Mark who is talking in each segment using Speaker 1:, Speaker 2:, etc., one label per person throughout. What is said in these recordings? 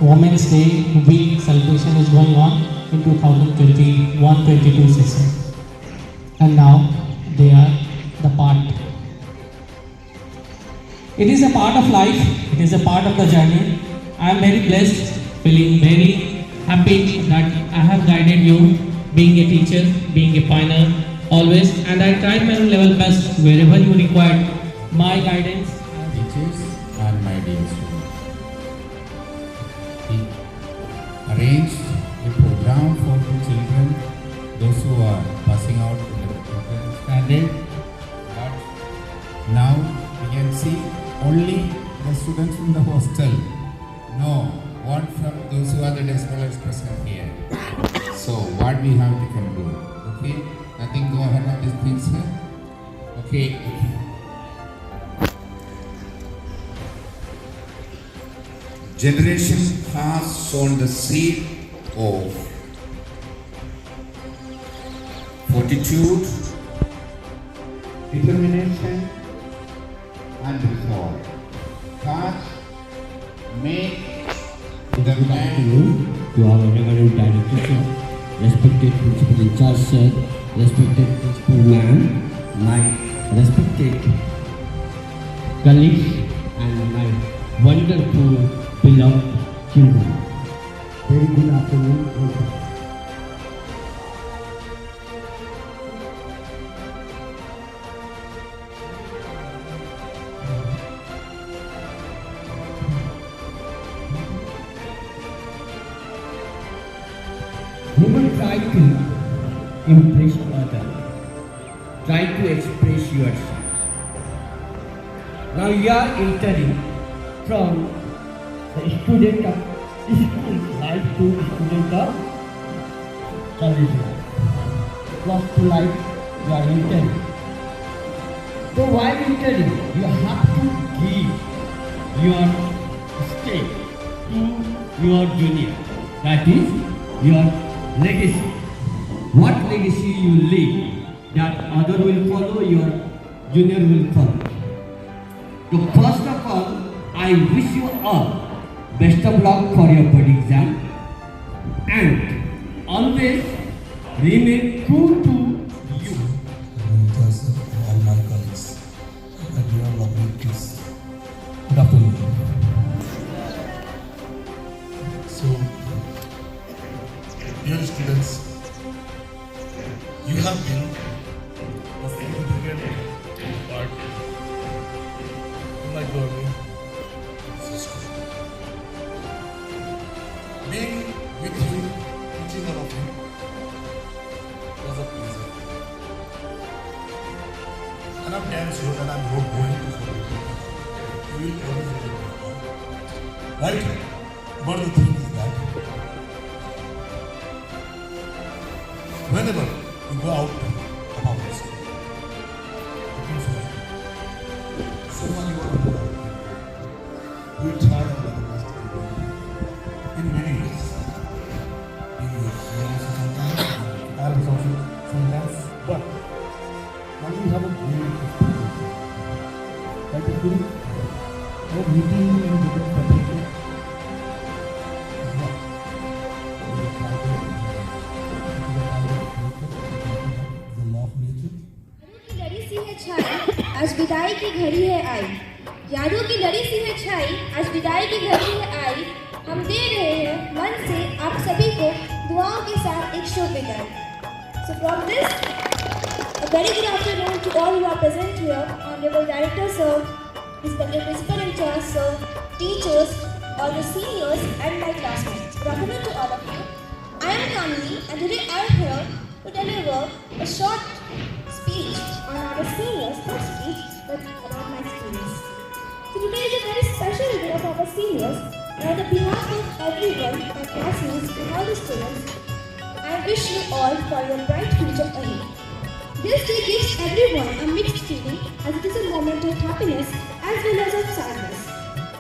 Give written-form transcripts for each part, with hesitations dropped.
Speaker 1: Women's Day week celebration is going on in 2021-22 session. And now they are the part. It is a part of life, it is a part of the journey. I am very blessed, feeling very happy that I have guided you, being a teacher, being a pioneer, always, and I tried my level best wherever you required my guidance.
Speaker 2: Teachers and my dear students, he arranged a program for the children, those who are passing out in the standard, but now we can see only the students from the hostel. No, one from those who are the day scholars present here. So what we have to can do, okay? Nothing go ahead of these things here. Okay. Generation has sown the seed of fortitude, determination, and resolve. God make the man
Speaker 3: to our reverend director sir, respected principal in charge sir, respected principal ma'am, my respected colleagues and my wonderful beloved children. Very good afternoon. Never try to impress others. Try to express yourself. Now you are entering from the student of school life to student of college life. Plus to life you are entering. So while entering, you have to give your stake to your junior. That is your legacy. What legacy you leave, that other will follow, your junior will follow. So first of all, I wish you all best of luck for your board exam and always remain true to you.
Speaker 4: All my colleagues and your lovely kids. Good afternoon. So, dear students, you have been a significant part in my journey. Being with you, teaching all of you, was a pleasure. And I'm damn sure that I'm not going to forget you. You will always remember. Right? But the thing is that whenever you go out of our school, you can feel so far you are on the right. You will try and do the best you can in many ways. In your also sometimes, parents also sometimes, but now you have a great experience. That is good. No meeting in different countries.
Speaker 5: आज विदाई की घड़ी है आई, यादों की लड़ी सी है छाई, आज विदाई की घड़ी है आई। हम दे रहे हैं मन से आप सभी को दुआओं के साथ एक शुभ विदाई। So from this, a very good afternoon to all who are present here, Honorable Director Sir, Respected Principal in Charge Sir, teachers, all the seniors and my classmates. Good afternoon to all of you. I am Kamini and today I am here to deliver a short speech on our seniors, not speech, but about my experience. So today is a very special day of our seniors, and on the behalf of everyone, my classmates and all the students, I wish you all for your bright future ahead. This day gives everyone a mixed feeling as it is a moment of happiness as well as of sadness.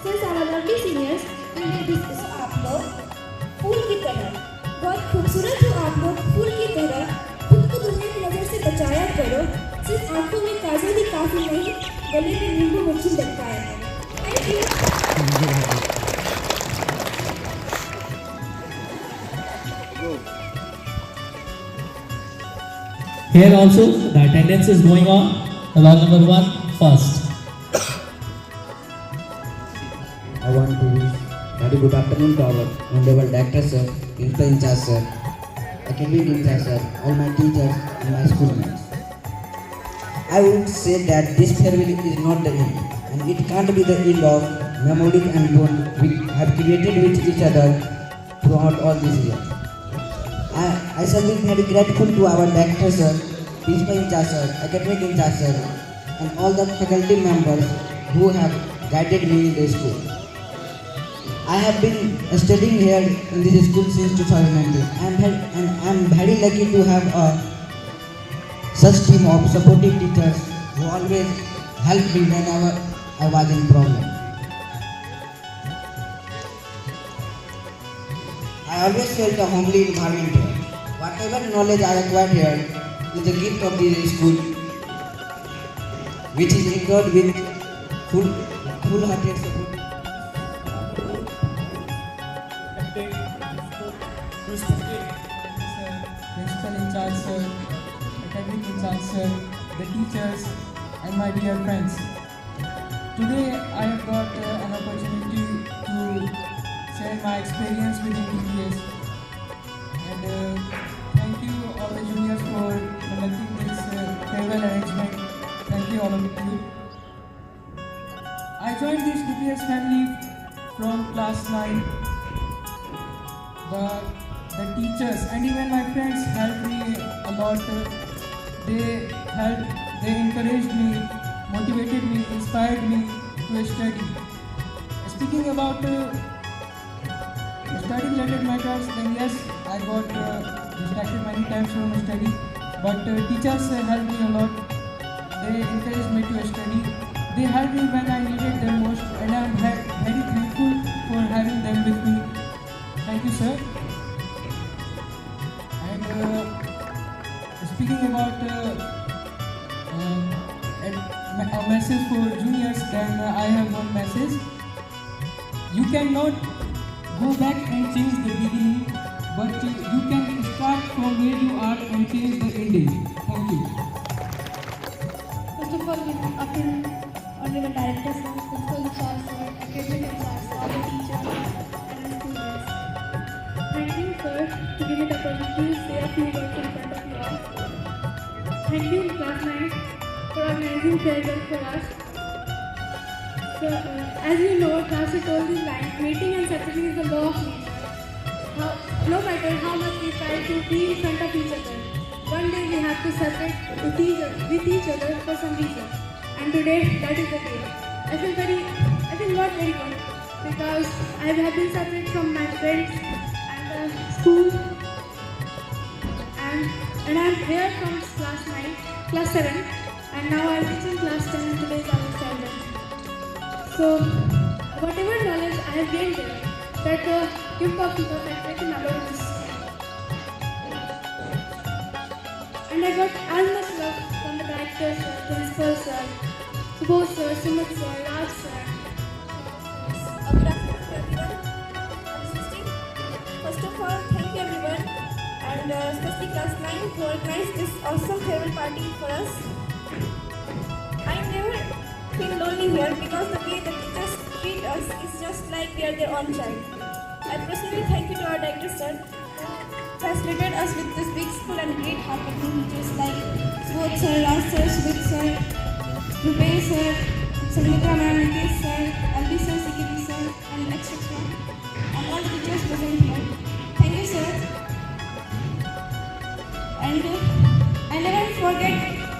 Speaker 5: Since our lovely seniors, we will discuss आप लोग फूल की तरह, बहुत खूबसूरत हो आप लोग फूल की तरह, खुद को दुनिया की नजर से बचाया करो। सिर्फ आंखों में काजल ही काफी नहीं, गले में नींबू मिर्ची लटकाया करो। Thank you.
Speaker 1: Here also the attendance is going on. Roll number 1 first.
Speaker 6: I want to wish very good afternoon to our honorable director sir, principal in charge sir, academic in charge sir, all my teachers and my schoolmates. I would say that this farewell is not the end, and it can't be the end of memories and bond we have created with each other throughout all these years. I shall be very grateful to our director sir, principal in charge sir, academic in charge sir, and all the faculty members who have guided me in the school. I have been studying here in this school since 2019 and I am very lucky to have such team of supportive teachers who always help me whenever I was in problem. I always felt a homely environment here. Whatever knowledge I acquired here is a gift of this school, which is endowed with full-hearted support.
Speaker 7: Principal in charge sir, academic in charge sir, the teachers and my dear friends. Today I have got an opportunity to share my experience within DPS, and thank you all the juniors for conducting this farewell arrangement. Thank you all of you. I joined this DPS family from class 9. The teachers and even my friends helped me a lot. They encouraged me, motivated me, inspired me to study. Speaking about study related matters, then yes, I got distracted many times from study, but teachers helped me a lot. They encouraged me to study. They helped me when I needed them most, and I am very thankful for having them with me. Thank you, sir. And speaking about a message for juniors, then I have one message. You cannot go back and change the beginning, but you can start from where you are and change the ending. Thank you.
Speaker 5: First of all, good afternoon, honorable director sir, principal in charge sir, academic in charge sir, all the teachers and the students. Thank you sir to give me the opportunity to say a few words in front of you all. Thank you class 9 for organizing farewell for us. So as you know, class told this line, waiting and suffering is the law of nature. No matter how much we try to be in front of each other, one day we have to separate with each other for some reason. And today, that is the day. I feel not very good because I have been separate from my friends and the school, and I am here from class 7, and now I am teaching class 10, and today is our farewell. So, whatever knowledge I have gained there, that gift of teacher that can allow this. And I got as much love from the directors, principal sir, Subodh sir, Sumit sir, Raj sir.
Speaker 8: Good afternoon to everyone. I'm Srishti. First of all, thank you everyone, and especially class 9 who organized this awesome farewell party for us. I never feel lonely here because the way the teachers treat us is just like we are their own child. I personally thank you to our director sir who facilitated us with this big school and great hardworking teachers like Subodh sir, Raj sir, Sumit sir, Rupesh sir, Sangeeta ma'am, Nitesh sir, Albi sir, CKB sir, and etc. And all the teachers present here. Thank you sir. And I never forget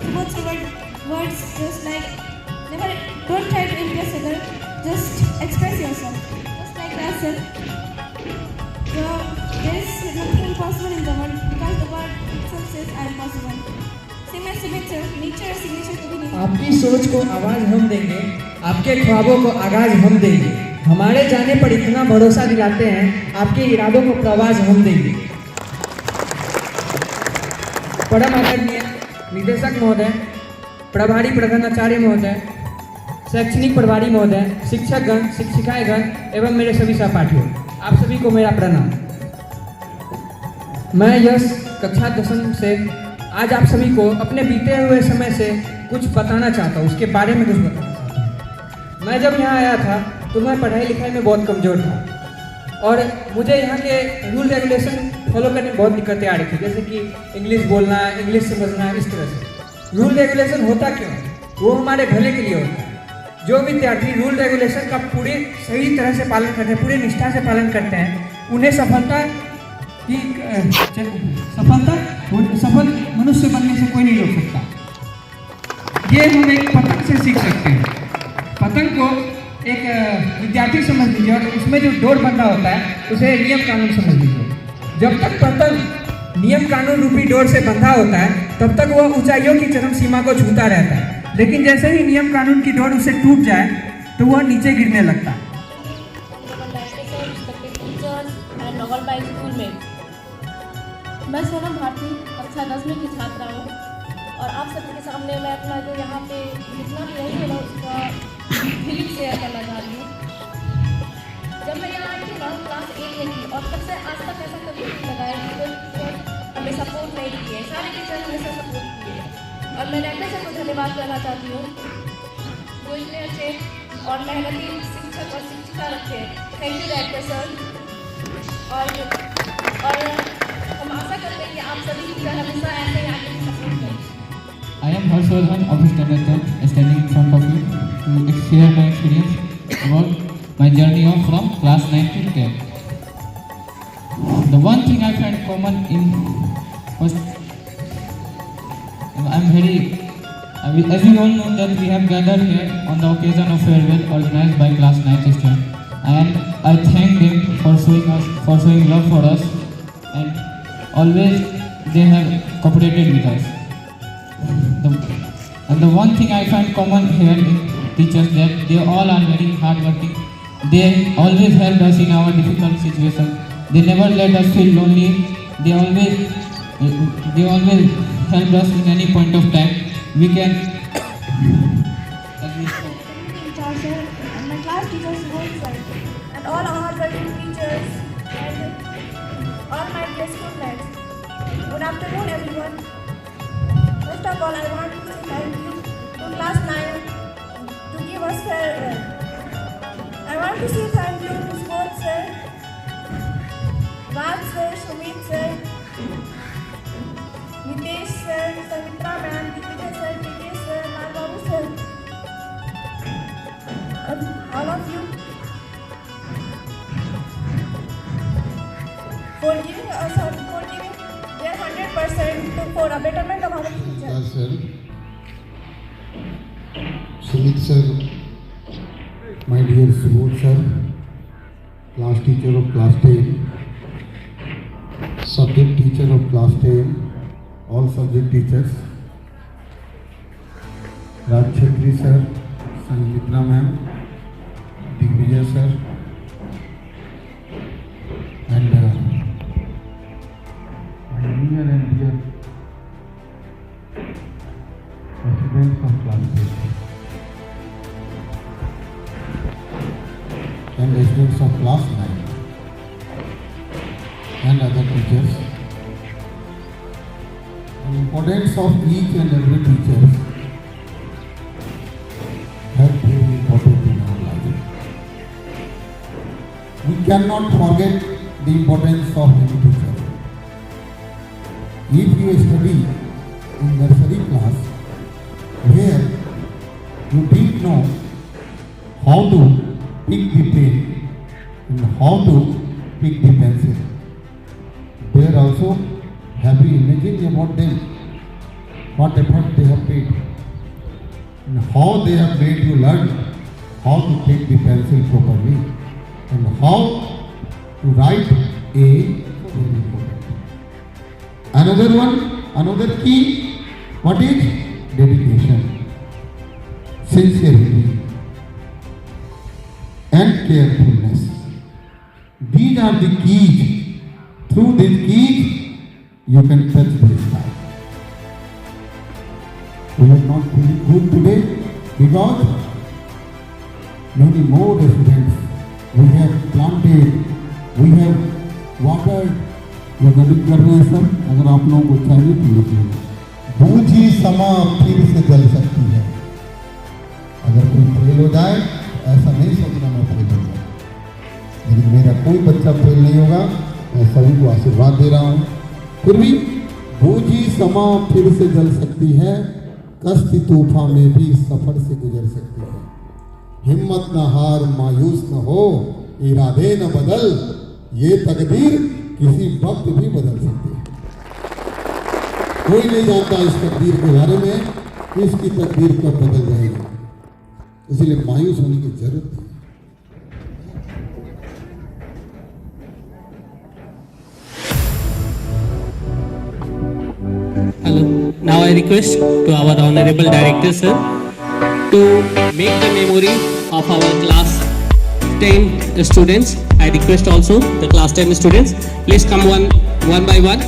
Speaker 8: Subodh sir words just like don't try to impress others, just express yourself. Just like that sir. So there is nothing impossible in the world because the word itself says I am possible. Same as signature, nature signature to be nature.
Speaker 3: आपकी सोच को आवाज हम देंगे, आपके ख्वाबों को आगाज हम देंगे, हमारे जाने पर इतना भरोसा दिलाते हैं, आपके इरादों को प्रवाज हम देंगे। परम आदरणीय निदेशक महोदय, प्रभारी प्रधानाचार्य महोदय, शैक्षणिक प्रभारी महोदय, शिक्षकगण, शिक्षिकाएगण एवं मेरे सभी सहपाठियों, आप सभी को मेरा प्रणाम। मैं यश कक्षा 10 से
Speaker 9: आज आप सभी को अपने बीते हुए समय से कुछ बताना चाहता हूँ, उसके बारे में कुछ बताना चाहता हूँ। मैं जब यहाँ आया था तो मैं पढ़ाई लिखाई में बहुत कमज़ोर था और मुझे यहाँ के रूल रेगुलेशन फॉलो करने में बहुत दिक्कतें आ रही थी, जैसे कि इंग्लिश बोलना, इंग्लिश समझना, इस तरह से। रूल रेगुलेशन होता क्यों है? वो हमारे भले के लिए होता है। जो विद्यार्थी रूल रेगुलेशन का पूरे सही तरह से पालन करते हैं, पूरे निष्ठा से पालन करते हैं, उन्हें सफल मनुष्य बनने से कोई नहीं रोक सकता। ये हम एक पतंग से सीख सकते हैं। पतंग को एक विद्यार्थी समझ लीजिए और उसमें जो डोर बंधा होता है उसे नियम कानून समझ लीजिए। जब तक पतंग नियम कानून रूपी डोर से बंधा होता है तब तक वह ऊंचाइयों की चरम सीमा को छूता रहता है, लेकिन जैसे ही नियम कानून की डोर उसे टूट जाए तो वह नीचे गिरने लगता है।
Speaker 8: मैं सोनम भारती कक्षा 10वीं की छात्रा हूँ और आप सबके सामने मैं अपना जो यहाँ पे जितना भी रही हूँ उसका फीलिंग शेयर करना चाह रही हूँ। जब मैं यहाँ आई थी ना क्लास 8 में थी और तब से आज तक ऐसा कभी नहीं लगा है कि कोई टीचर हमें सपोर्ट नहीं किए, सारे टीचर हमेशा सपोर्ट किए और मैं डायरेक्टर सर को धन्यवाद करना चाहती हूँ जो इतने अच्छे और मेहनती शिक्षक और शिक्षिका रखे। Thank you director sir. और हम आशा करते हैं कि आप सभी टीचर हमेशा ऐसे ही आगे सपोर्ट करें।
Speaker 10: I am Harshvardhan, Office Director, standing in front of you to share my experience about my journey of from class 9 to 10. The one thing I find common in was as we all know that we have gathered here on the occasion of farewell organized by class 9 students, and I thank them for showing love for us, and always they have cooperated with us. And the one thing I find common here in teachers that they all are very hardworking. They always help us in our difficult situations. They never let us feel lonely. They always help us in any point of time. We can.
Speaker 8: And my class teachers and all our hardworking teachers and all my dear students. Good afternoon, everyone. First of all, I want to say thank you to class 9 to give us farewell. I want to say thank you to Sports sir, Raj sir, Sumit sir, Nitesh sir, Savitra ma'am, Dikita sir, TK sir, Nagabu sir, all of you for giving us their 100% for a betterment of our future.
Speaker 11: Sir, Sumit sir, my dear Subodh sir, class teacher of class 10, subject teacher of class 10, all subject teachers, Raj Chhetri sir, Sangeeta ma'am, Digvijay sir, and my near and dear residents of class 8 and residents of class 9 and other teachers. The importance of each and every teacher have very important in our life. We cannot forget the importance of any teacher. If you study in nursery class where you didn't know how to pick the pen and how to pick the pencil, there also have you imagined about them, what effort they have paid and how they have made you learn how to take the pencil properly and how to write A. Very important. Another key, what is dedication, sincerity and carefulness. These are the keys. Through these keys, you can touch the sky. We are not feeling good today because many more residents we have planted, we have watered. ये गरीब कर रहे हैं sir, अगर आप लोगों को चाहिए तो लिख लेंगे। बूझी समा फिर से जल सकती है। अगर कोई फेल हो जाए तो ऐसा नहीं सोचना मैं फेल हो जाए, लेकिन मेरा कोई बच्चा फेल नहीं होगा। मैं सभी को आशीर्वाद दे रहा हूँ। फिर भी बूझी समा फिर से जल सकती है, कश्ती तूफान में भी सफर से गुजर सकती है। हिम्मत न हार, मायूस न हो, इरादे न बदल, ये तकदीर किसी वक्त भी बदल सकती है। कोई नहीं जानता इस तकदीर के बारे में कि इसकी तकदीर कब बदल जाएगी, इसलिए मायूस होने की जरूरत नहीं।
Speaker 1: Hello. Now I request to our honorable director sir to make the memory of our class 10 students. I request also the class 10 students. Please come one by one.